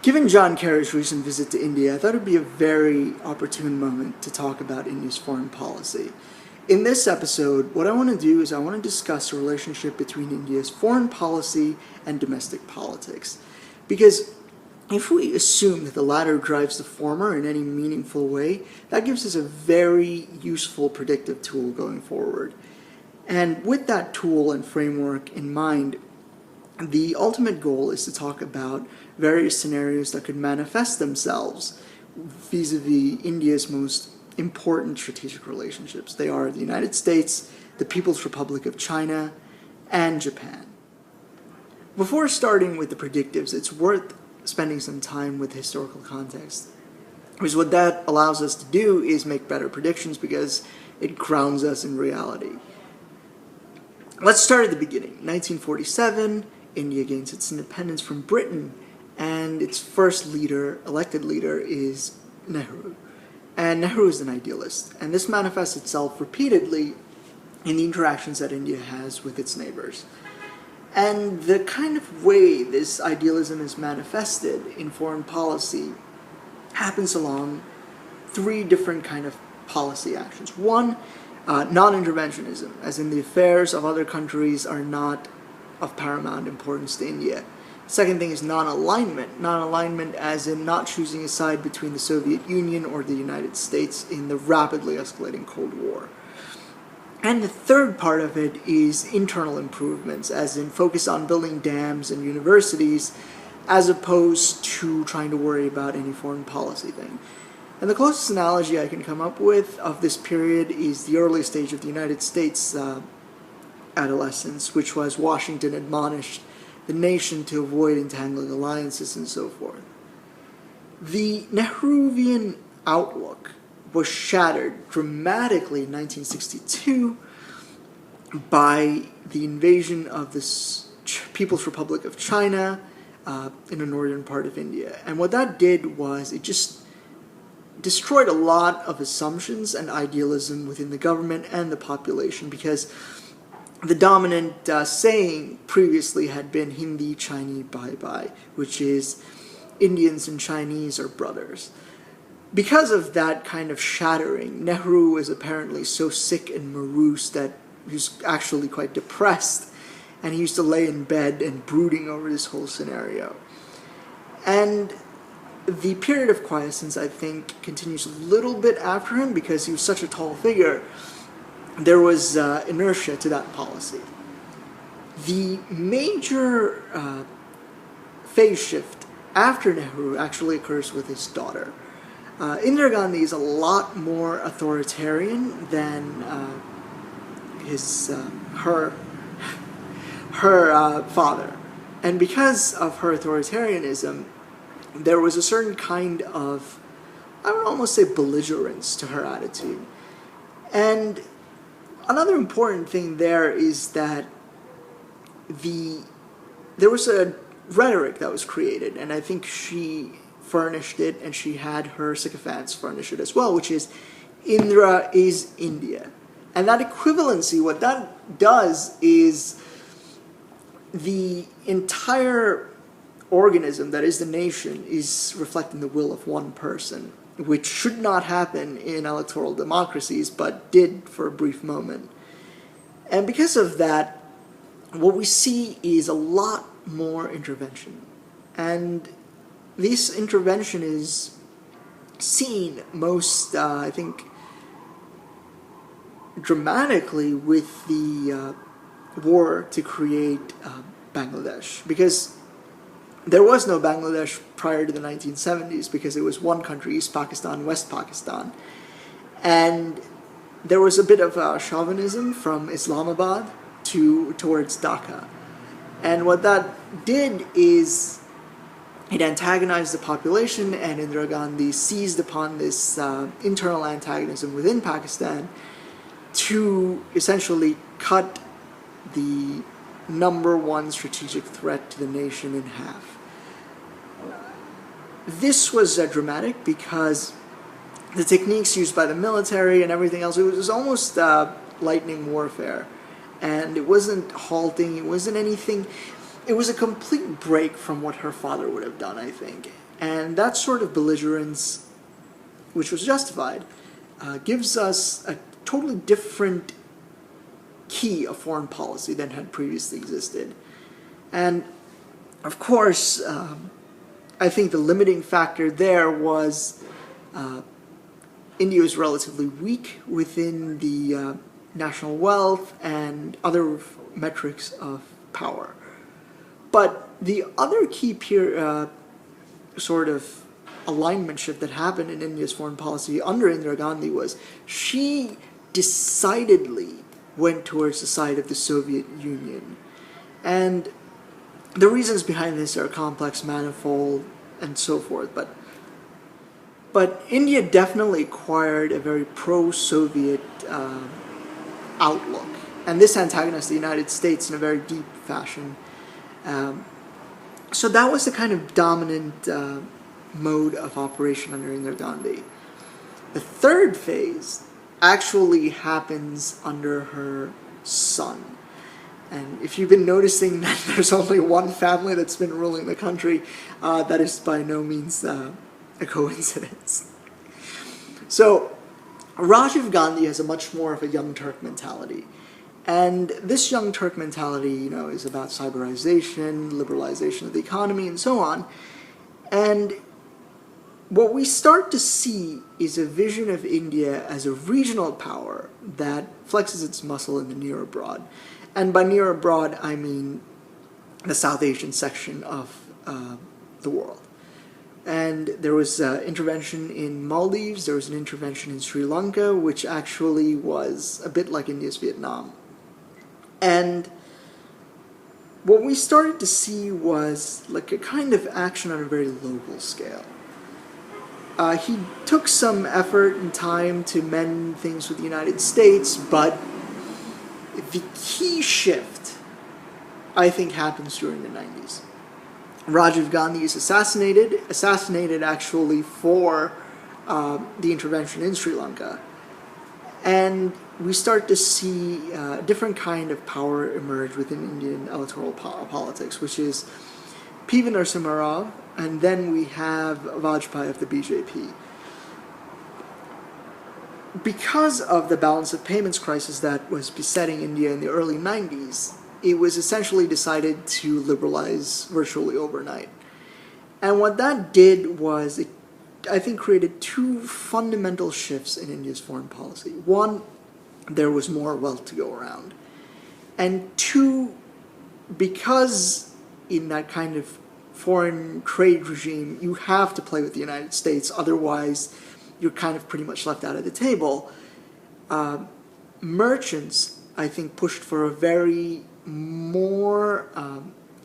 Given John Kerry's recent visit to India, I thought it would be a very opportune moment to talk about India's foreign policy. In this episode, what I want to do is I want to discuss the relationship between India's foreign policy and domestic politics. Because if we assume that the latter drives the former in any meaningful way, that gives us a very useful predictive tool going forward. And with that tool and framework in mind, the ultimate goal is to talk about various scenarios that could manifest themselves vis-a-vis India's most important strategic relationships. They are the United States, the People's Republic of China, and Japan. Before starting with the predictives, it's worth spending some time with historical context, because what that allows us to do is make better predictions because it grounds us in reality. Let's start at the beginning. 1947, India gains its independence from Britain, and its first elected leader is Nehru. And Nehru is an idealist, and this manifests itself repeatedly in the interactions that India has with its neighbors. And the kind of way this idealism is manifested in foreign policy happens along three different kind of policy actions. One, non-interventionism, as in the affairs of other countries are not of paramount importance to India. Second thing is non-alignment. Non-alignment as in not choosing a side between the Soviet Union or the United States in the rapidly escalating Cold War. And the third part of it is internal improvements, as in focus on building dams and universities, as opposed to trying to worry about any foreign policy thing. And the closest analogy I can come up with of this period is the early stage of the United States adolescence, which was Washington admonished the nation to avoid entangling alliances and so forth. The Nehruvian outlook was shattered dramatically in 1962 by the invasion of the People's Republic of China in the northern part of India. And what that did was it just destroyed a lot of assumptions and idealism within the government and the population, because the dominant saying previously had been Hindi Chinese bye-bye, which is Indians and Chinese are brothers. Because of that kind of shattering, Nehru was apparently so sick and morose that he was actually quite depressed, and he used to lay in bed and brooding over this whole scenario. And the period of quiescence, I think, continues a little bit after him because he was such a tall figure. There was inertia to that policy. The major phase shift after Nehru actually occurs with his daughter. Indira Gandhi is a lot more authoritarian than her father. And because of her authoritarianism, there was a certain kind of, I would almost say, belligerence to her attitude. And another important thing there is that there was a rhetoric that was created, and I think she furnished it, and she had her sycophants furnish it as well, which is Indira is India. And that equivalency, what that does is the entire organism that is the nation is reflecting the will of one person, which should not happen in electoral democracies, but did for a brief moment. And because of that, what we see is a lot more intervention. And this intervention is seen most, I think, dramatically with the war to create Bangladesh. Because there was no Bangladesh prior to the 1970s, because it was one country, East Pakistan, West Pakistan. And there was a bit of chauvinism from Islamabad towards Dhaka. And what that did is it antagonized the population, and Indira Gandhi seized upon this internal antagonism within Pakistan to essentially cut the number one strategic threat to the nation in half. This was dramatic because the techniques used by the military and everything else, it was almost lightning warfare. And it wasn't halting, it wasn't anything. It was a complete break from what her father would have done, I think. And that sort of belligerence, which was justified, gives us a totally different key of foreign policy than had previously existed. And of course, I think the limiting factor there was India was relatively weak within the national wealth and other metrics of power. But the other key sort of alignment shift that happened in India's foreign policy under Indira Gandhi was she decidedly went towards the side of the Soviet Union. And the reasons behind this are complex, manifold, and so forth. But India definitely acquired a very pro-Soviet outlook. And this antagonized the United States in a very deep fashion. So that was the kind of dominant mode of operation under Indira Gandhi. The third phase actually happens under her son. And if you've been noticing that there's only one family that's been ruling the country, that is by no means a coincidence. So Rajiv Gandhi has a much more of a young Turk mentality. And this young Turk mentality, is about cyberization, liberalization of the economy, and so on. And what we start to see is a vision of India as a regional power that flexes its muscle in the near abroad. And by near abroad, I mean the South Asian section of the world. And there was intervention in Maldives, there was an intervention in Sri Lanka, which actually was a bit like India's Vietnam. And what we started to see was like a kind of action on a very local scale. He took some effort and time to mend things with the United States, but the key shift, I think, happens during the 90s. Rajiv Gandhi is assassinated actually for the intervention in Sri Lanka. And we start to see a different kind of power emerge within Indian electoral politics, which is P.V. Narasimha Rao, and then we have Vajpayee of the BJP. Because of the balance of payments crisis that was besetting India in the early 90s, it was essentially decided to liberalize virtually overnight. And what that did was, it, I think, created two fundamental shifts in India's foreign policy. One, there was more wealth to go around. And two, because in that kind of foreign trade regime, you have to play with the United States, otherwise you're kind of pretty much left out of the table. Merchants, I think, pushed for a very more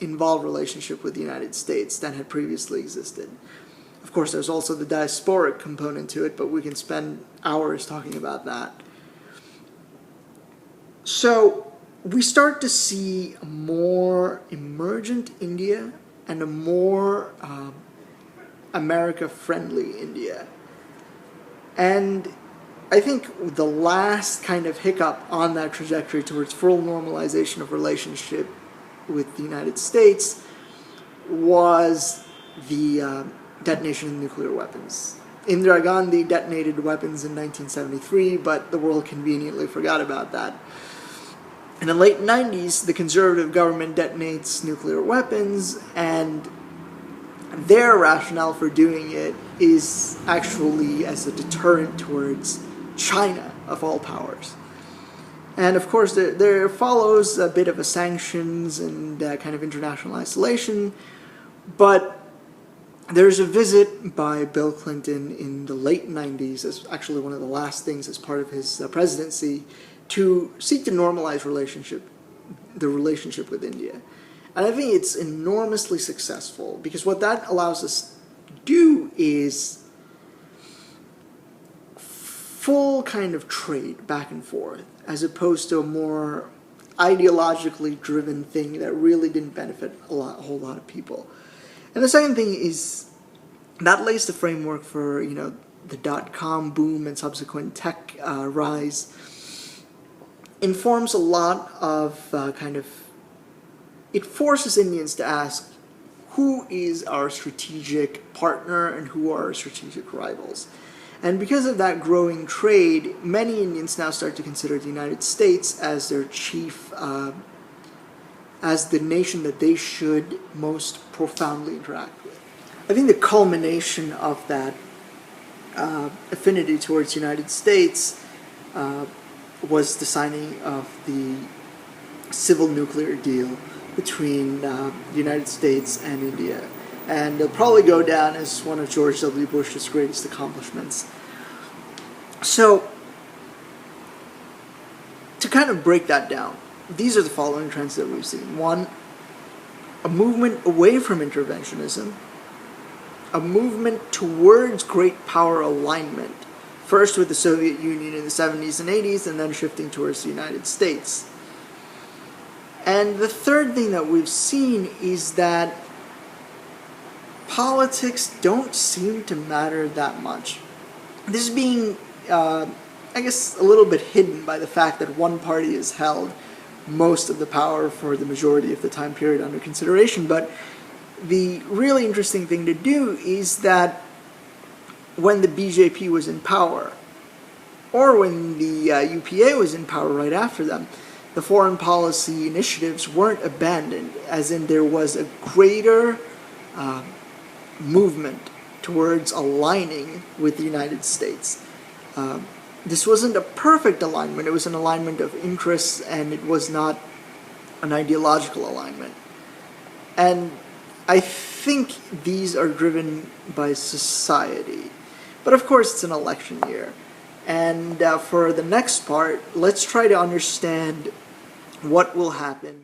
involved relationship with the United States than had previously existed. Of course, there's also the diasporic component to it, but we can spend hours talking about that. So we start to see a more emergent India and a more America-friendly India. And I think the last kind of hiccup on that trajectory towards full normalization of relationship with the United States was the detonation of nuclear weapons. Indira Gandhi detonated weapons in 1973, but the world conveniently forgot about that. In the late 90s, the conservative government detonates nuclear weapons, and their rationale for doing it is actually as a deterrent towards China, of all powers. And of course, there follows a bit of a sanctions and kind of international isolation, but there's a visit by Bill Clinton in the late 90s, as actually one of the last things as part of his presidency, to seek to normalize the relationship with India. And I think it's enormously successful, because what that allows us to do is full kind of trade back and forth, as opposed to a more ideologically driven thing that really didn't benefit a whole lot of people. And the second thing is that lays the framework for, the dot-com boom and subsequent tech rise. Informs a lot of it forces Indians to ask, who is our strategic partner and who are our strategic rivals. And because of that growing trade, many Indians now start to consider the United States as their chief, as the nation that they should most profoundly interact with. I think the culmination of that affinity towards the United States was the signing of the civil nuclear deal between the United States and India. And it'll probably go down as one of George W. Bush's greatest accomplishments. So, to kind of break that down, these are the following trends that we've seen. One, a movement away from interventionism, a movement towards great power alignment, first with the Soviet Union in the 70s and 80s, and then shifting towards the United States. And the third thing that we've seen is that politics don't seem to matter that much. This is being, I guess, a little bit hidden by the fact that one party has held most of the power for the majority of the time period under consideration. But the really interesting thing to do is that when the BJP was in power, or when the UPA was in power right after them, the foreign policy initiatives weren't abandoned, as in there was a greater movement towards aligning with the United States. This wasn't a perfect alignment, it was an alignment of interests, and it was not an ideological alignment. And I think these are driven by society. But of course it's an election year. And for the next part, let's try to understand what will happen